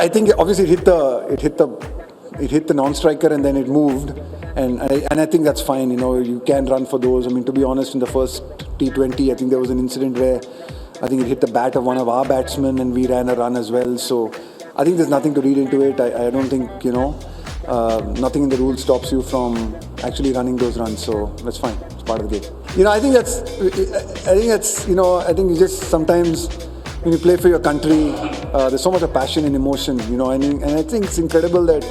I think obviously it hit the non-striker and then it moved, and I think that's fine. You can run for those. I mean, to be honest, in the first T20, I think there was an incident where I think it hit the bat of one of our batsmen and we ran a run as well. So I think there's nothing to read into it. I don't think nothing in the rules stops you from actually running those runs. So that's fine. It's part of the game. I think you just sometimes, when you play for your country, there's so much of passion and emotion, and I think it's incredible that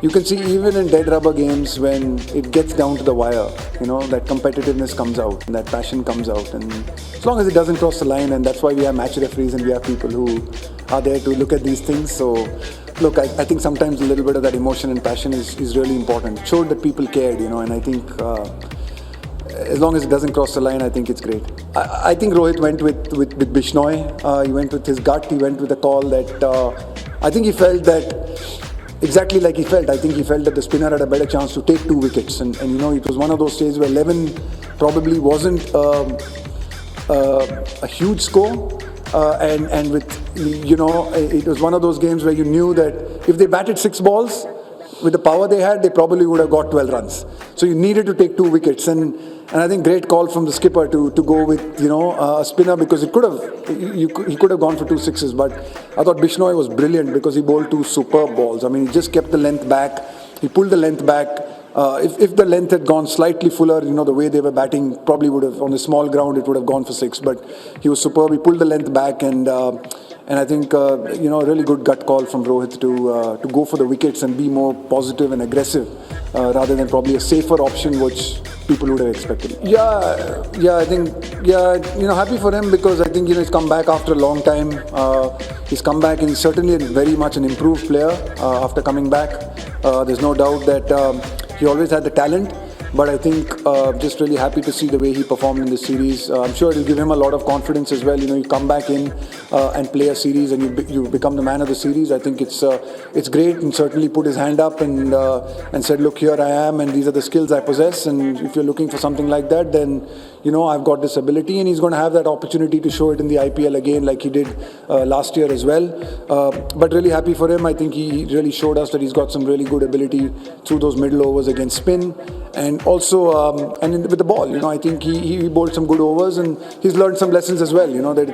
you can see even in dead rubber games when it gets down to the wire, that competitiveness comes out and that passion comes out, and as long as it doesn't cross the line, and that's why we have match referees and we have people who are there to look at these things. So look, I think sometimes a little bit of that emotion and passion is really important. It showed that people cared, and I think as long as it doesn't cross the line, I think it's great. I think Rohit went with Bishnoi. He went with his gut. He went with a call that I think he felt that exactly like he felt. I think he felt that the spinner had a better chance to take 2 wickets. And it was one of those stages where 11 probably wasn't a huge score. And with, it was one of those games where you knew that if they batted 6 balls, with the power they had, they probably would have got 12 runs. So you needed to take 2 wickets, and I think great call from the skipper to go with a spinner, because he could have gone for 2 sixes, but I thought Bishnoi was brilliant because he bowled 2 superb balls. I mean, he just kept the length back. He pulled the length back. If the length had gone slightly fuller, the way they were batting, probably would have, on a small ground, it would have gone for 6. But he was superb. He pulled the length back, and I think a really good gut call from Rohit to go for the wickets and be more positive and aggressive rather than probably a safer option, which people would have expected. I think happy for him, because I think he's come back after a long time. He's come back and he's certainly very much an improved player after coming back. There's no doubt that he always had the talent. But I think just really happy to see the way he performed in this series. I'm sure it'll give him a lot of confidence as well. You come back in and play a series and you become the man of the series. I think it's great, and certainly put his hand up and said, look, here I am, and these are the skills I possess. And if you're looking for something like that, then I've got this ability, and he's going to have that opportunity to show it in the IPL again, like he did last year as well. But really happy for him. I think he really showed us that he's got some really good ability through those middle overs against spin. And also, with the ball, I think he bowled some good overs, and he's learned some lessons as well, that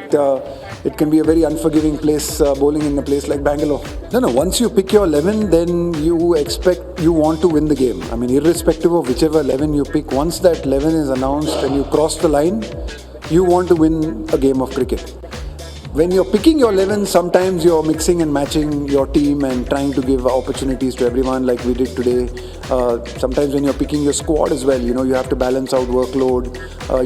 it can be a very unforgiving place, bowling in a place like Bangalore. No, once you pick your 11, then you want to win the game. I mean, irrespective of whichever 11 you pick, once that 11 is announced and you cross the line, you want to win a game of cricket. When you're picking your 11, sometimes you're mixing and matching your team and trying to give opportunities to everyone like we did today. Sometimes when you're picking your squad as well, you have to balance out workload.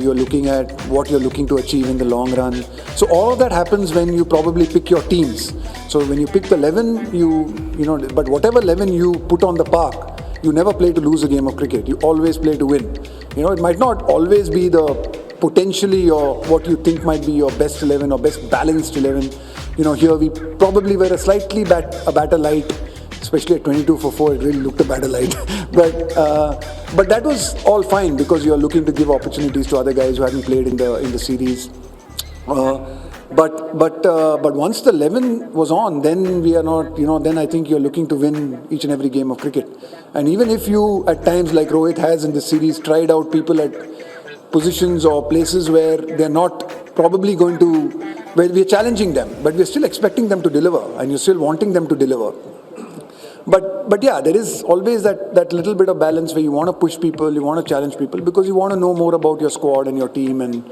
You're looking at what you're looking to achieve in the long run. So all of that happens when you probably pick your teams. So when you pick the 11, but whatever 11 you put on the park, you never play to lose a game of cricket. You always play to win. It might not always be the potentially or what you think might be your best 11 or best balanced 11. Here we probably were a slightly batter light, especially at 22 for 4. It really looked a batter light. But that was all fine, because you're looking to give opportunities to other guys who hadn't played in the series. But once the 11 was on, then we are not, then I think you're looking to win each and every game of cricket. And even if you, at times like Rohit has in this series, tried out people at positions or places where they're not probably going to, where we're challenging them, but we're still expecting them to deliver, and you're still wanting them to deliver. But yeah, there is always that little bit of balance where you want to push people, you want to challenge people, because you want to know more about your squad and your team, and